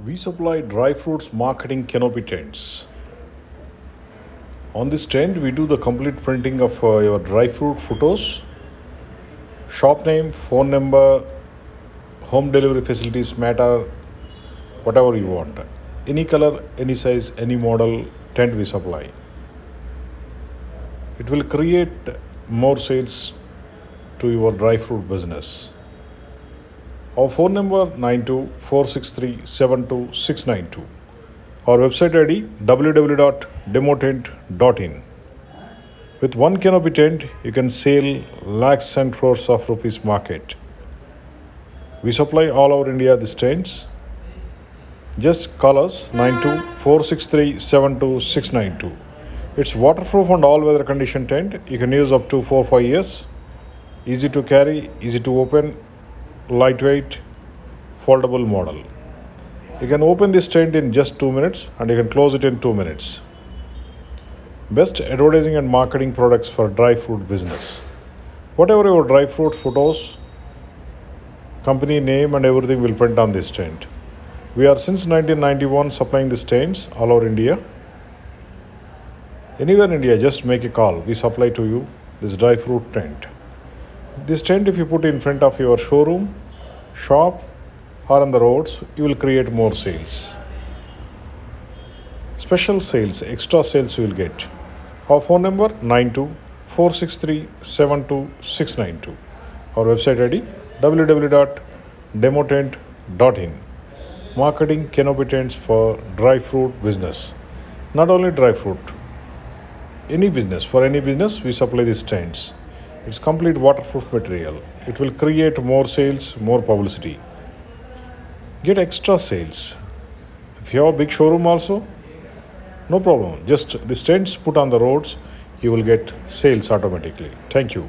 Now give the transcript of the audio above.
We supply dry fruits marketing canopy tents. On this tent, we do the complete printing of your dry fruit photos, shop name, phone number, home delivery facilities matter, whatever you want. Any color, any size, any model tent we supply. It will create more sales to your dry fruit business. Our phone number 9246372692. Our website ID www.demotent.in. With one canopy tent, you can sell lakhs and crores of rupees market. We supply all over India these tents. Just call us 9246372692. It's waterproof and all weather condition tent. You can use up to 4-5 years. Easy to carry, easy to open, lightweight, foldable model. You can open this tent in just 2 minutes and you can close it in 2 minutes. Best advertising and marketing products for dry fruit business. Whatever your dry fruit photos, company name and everything will print on this tent. We are since 1991 supplying these tents all over India. Anywhere in India, just make a call. We supply to you this dry fruit tent. This tent, if you put in front of your showroom, shop, or on the roads, you will create more sales. Special sales, extra sales you will get. Our phone number 9246372692. Our website ID www.demotent.in. Marketing canopy tents for dry fruit business. Not only dry fruit, any business. For any business, we supply these tents. It's complete waterproof material. It will create more sales, more publicity. Get extra sales. If you have a big showroom also, no problem. Just the tents put on the roads, you will get sales automatically. Thank you.